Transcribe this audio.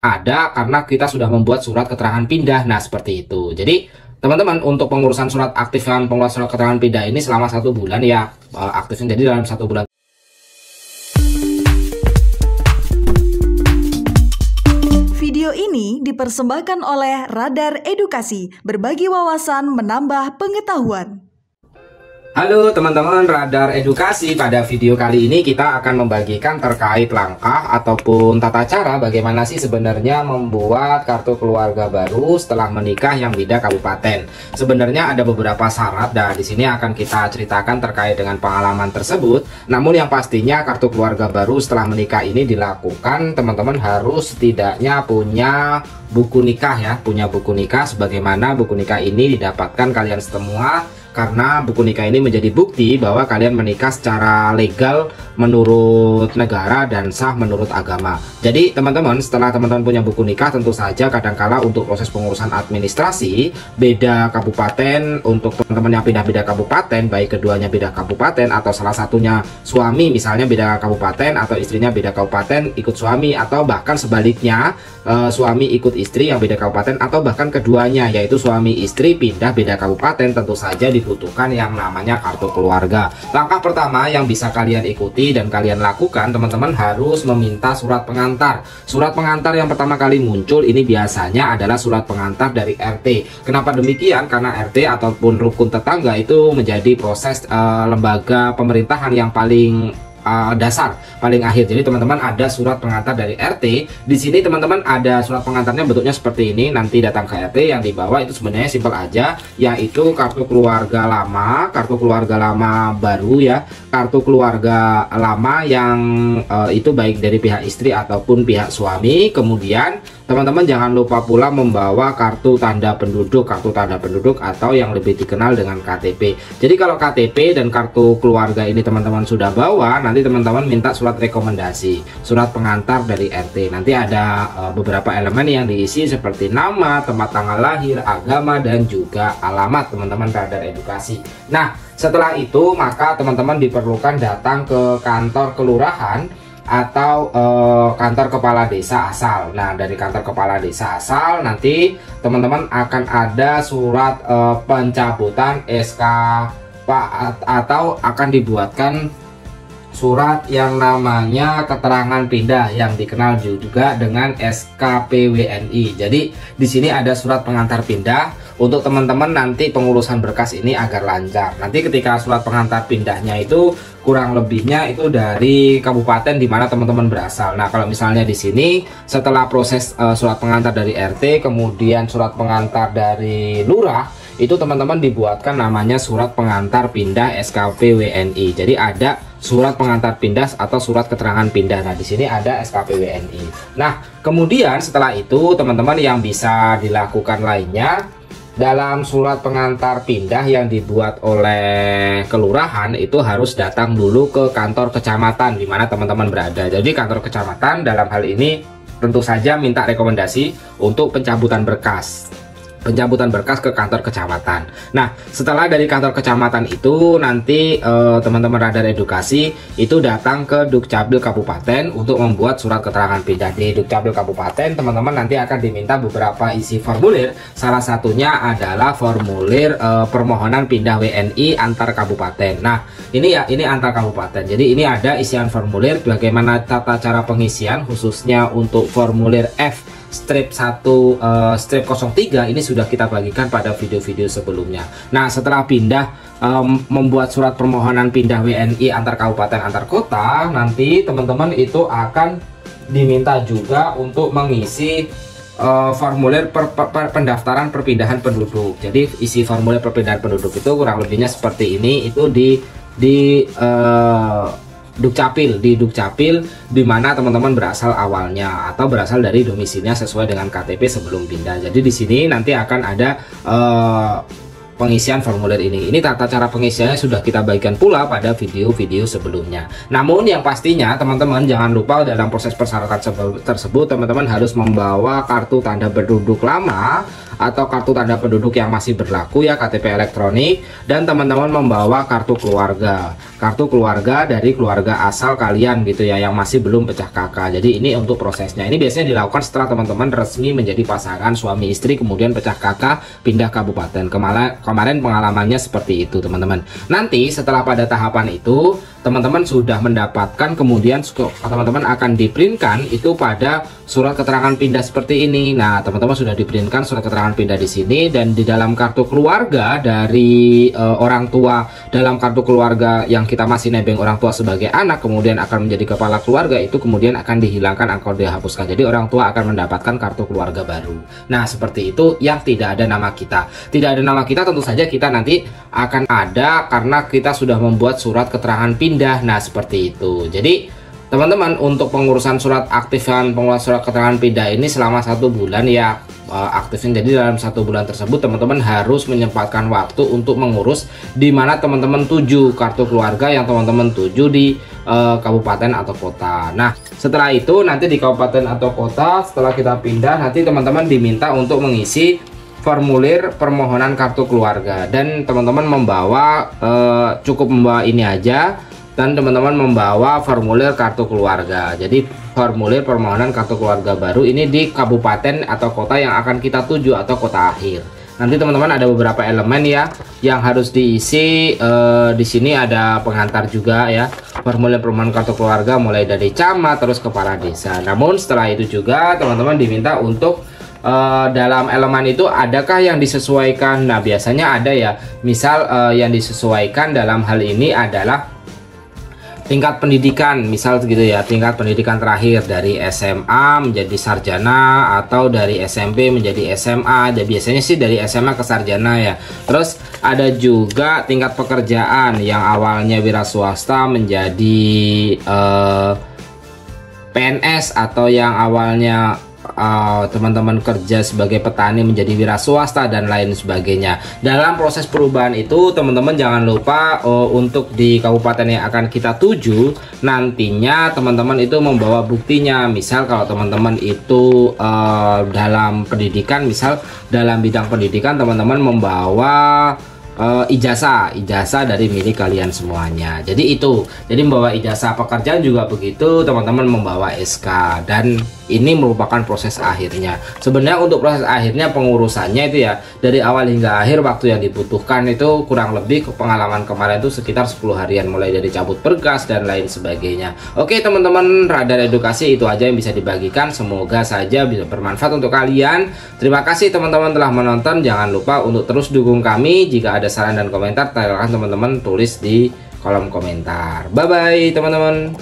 ada karena kita sudah membuat surat keterangan pindah. Nah, seperti itu. Jadi, teman-teman, untuk pengurusan surat aktifan pengurusan surat keterangan pindah ini selama 1 bulan ya, aktifnya jadi dalam 1 bulan. Video ini dipersembahkan oleh Radar Edukasi, berbagi wawasan menambah pengetahuan. Halo teman-teman Radar Edukasi, pada video kali ini kita akan membagikan terkait langkah ataupun tata cara bagaimana sih sebenarnya membuat kartu keluarga baru setelah menikah yang beda kabupaten. Sebenarnya ada beberapa syarat dan di sini akan kita ceritakan terkait dengan pengalaman tersebut. Namun yang pastinya kartu keluarga baru setelah menikah ini dilakukan, teman-teman harus setidaknya punya buku nikah ya, punya buku nikah, sebagaimana buku nikah ini didapatkan kalian semua karena buku nikah ini menjadi bukti bahwa kalian menikah secara legal menurut negara dan sah menurut agama. Jadi teman-teman, setelah teman-teman punya buku nikah, tentu saja kadangkala untuk proses pengurusan administrasi beda kabupaten, untuk teman-teman yang pindah-beda kabupaten, baik keduanya beda kabupaten atau salah satunya suami misalnya beda kabupaten atau istrinya beda kabupaten ikut suami, atau bahkan sebaliknya suami ikut istri yang beda kabupaten, atau bahkan keduanya yaitu suami istri pindah beda kabupaten, tentu saja dibutuhkan yang namanya kartu keluarga. Langkah pertama yang bisa kalian ikuti dan kalian lakukan, teman-teman harus meminta surat pengantar. Surat pengantar yang pertama kali muncul ini biasanya adalah surat pengantar dari RT. Kenapa demikian? Karena RT ataupun rukun tetangga itu menjadi proses lembaga pemerintahan yang paling dasar, paling akhir. Jadi teman-teman ada surat pengantar dari RT. Di sini teman-teman ada surat pengantarnya bentuknya seperti ini. Nanti datang ke RT, yang dibawa itu sebenarnya simpel aja, yaitu kartu keluarga lama, kartu keluarga lama baru ya, kartu keluarga lama yang itu baik dari pihak istri ataupun pihak suami. Kemudian teman-teman jangan lupa pula membawa kartu tanda penduduk atau yang lebih dikenal dengan KTP. Jadi kalau KTP dan kartu keluarga ini teman-teman sudah bawa, nanti teman-teman minta surat rekomendasi, surat pengantar dari RT. Nanti ada beberapa elemen yang diisi seperti nama, tempat tanggal lahir, agama, dan juga alamat teman-teman Radar Edukasi. Nah, setelah itu maka teman-teman diperlukan datang ke kantor kelurahan atau kantor kepala desa asal. Nah, dari kantor kepala desa asal nanti teman-teman akan ada surat pencabutan SK atau akan dibuatkan surat yang namanya keterangan pindah yang dikenal juga dengan SKPWNI. Jadi di sini ada surat pengantar pindah untuk teman-teman nanti pengurusan berkas ini agar lancar. Nanti ketika surat pengantar pindahnya itu kurang lebihnya itu dari kabupaten di mana teman-teman berasal. Nah, kalau misalnya di sini setelah proses surat pengantar dari RT, kemudian surat pengantar dari lurah, itu teman-teman dibuatkan namanya surat pengantar pindah SKPWNI. Jadi ada surat pengantar pindah atau surat keterangan pindah. Nah, di sini ada SKPWNI. Nah, kemudian setelah itu teman-teman yang bisa dilakukan lainnya, dalam surat pengantar pindah yang dibuat oleh kelurahan itu harus datang dulu ke kantor kecamatan di mana teman-teman berada. Jadi kantor kecamatan dalam hal ini tentu saja minta rekomendasi untuk pencabutan berkas ke kantor kecamatan. Nah, setelah dari kantor kecamatan itu nanti teman-teman Radar Edukasi itu datang ke Dukcapil Kabupaten untuk membuat surat keterangan pindah. Di Dukcapil Kabupaten teman-teman nanti akan diminta beberapa isi formulir. Salah satunya adalah formulir permohonan pindah WNI antar kabupaten. Nah, ini antar kabupaten. Jadi ini ada isian formulir, bagaimana tata cara pengisian, khususnya untuk formulir F strip 1 strip 03 ini sudah kita bagikan pada video-video sebelumnya. Nah, setelah pindah membuat surat permohonan pindah WNI antar kabupaten antar kota, nanti teman-teman itu akan diminta juga untuk mengisi formulir pendaftaran perpindahan penduduk. Jadi isi formulir perpindahan penduduk itu kurang lebihnya seperti ini. Itu di Dukcapil, di mana teman-teman berasal awalnya atau berasal dari domisilinya sesuai dengan KTP sebelum pindah. Jadi di sini nanti akan ada pengisian formulir ini. Ini tata cara pengisiannya sudah kita bagikan pula pada video-video sebelumnya. Namun yang pastinya teman-teman jangan lupa dalam proses persyaratan tersebut teman-teman harus membawa kartu tanda penduduk lama atau kartu tanda penduduk yang masih berlaku ya, KTP elektronik, dan teman-teman membawa kartu keluarga dari keluarga asal kalian gitu ya, yang masih belum pecah kakak. Jadi ini untuk prosesnya, ini biasanya dilakukan setelah teman-teman resmi menjadi pasangan suami istri kemudian pecah kakak pindah kabupaten. Kemarin pengalamannya seperti itu teman-teman. Nanti setelah pada tahapan itu teman-teman sudah mendapatkan, kemudian teman-teman akan diprintkan itu pada surat keterangan pindah seperti ini. Nah, teman-teman sudah diprintkan surat keterangan pindah di sini, dan di dalam kartu keluarga dari orang tua, dalam kartu keluarga yang kita masih nebeng orang tua sebagai anak kemudian akan menjadi kepala keluarga, itu kemudian akan dihilangkan atau dihapuskan. Jadi orang tua akan mendapatkan kartu keluarga baru. Nah, seperti itu yang tidak ada nama kita. Tidak ada nama kita, tentu saja kita nanti akan ada karena kita sudah membuat surat keterangan pindah. Nah, seperti itu. Jadi teman-teman, untuk pengurusan surat aktifan pengurusan surat keterangan pindah ini selama 1 bulan ya aktifin. Jadi dalam 1 bulan tersebut teman-teman harus menyempatkan waktu untuk mengurus di mana teman-teman tuju kartu keluarga yang teman-teman tuju di kabupaten atau kota. Nah, setelah itu nanti di kabupaten atau kota setelah kita pindah nanti teman-teman diminta untuk mengisi formulir permohonan kartu keluarga, dan teman-teman membawa cukup membawa ini aja, dan teman-teman membawa formulir kartu keluarga. Jadi formulir permohonan kartu keluarga baru ini di kabupaten atau kota yang akan kita tuju atau kota akhir. Nanti teman-teman ada beberapa elemen ya yang harus diisi. Di sini ada pengantar juga ya, formulir permohonan kartu keluarga mulai dari camat terus kepala desa. Namun setelah itu juga teman-teman diminta untuk dalam elemen itu adakah yang disesuaikan. Nah, biasanya ada ya, misal yang disesuaikan dalam hal ini adalah tingkat pendidikan, misal gitu ya, tingkat pendidikan terakhir dari SMA menjadi sarjana atau dari SMP menjadi SMA. Jadi biasanya sih dari SMA ke sarjana ya. Terus ada juga tingkat pekerjaan yang awalnya wira swasta menjadi PNS, atau yang awalnya teman-teman kerja sebagai petani menjadi wira swasta dan lain sebagainya. Dalam proses perubahan itu teman-teman jangan lupa untuk di kabupaten yang akan kita tuju nantinya teman-teman itu membawa buktinya. Misal kalau teman-teman itu dalam pendidikan, misal dalam bidang pendidikan teman-teman membawa ijazah dari milik kalian semuanya. Jadi itu, jadi membawa ijazah pekerjaan juga begitu, teman-teman membawa SK, dan ini merupakan proses akhirnya. Sebenarnya untuk proses akhirnya pengurusannya itu ya dari awal hingga akhir waktu yang dibutuhkan itu kurang lebih, ke pengalaman kemarin itu sekitar 10 harian mulai dari cabut berkas dan lain sebagainya. Oke teman-teman, Radar Edukasi itu aja yang bisa dibagikan, semoga saja bisa bermanfaat untuk kalian. Terima kasih teman-teman telah menonton. Jangan lupa untuk terus dukung kami. Jika ada saran dan komentar, silahkan teman-teman tulis di kolom komentar. Bye bye teman-teman.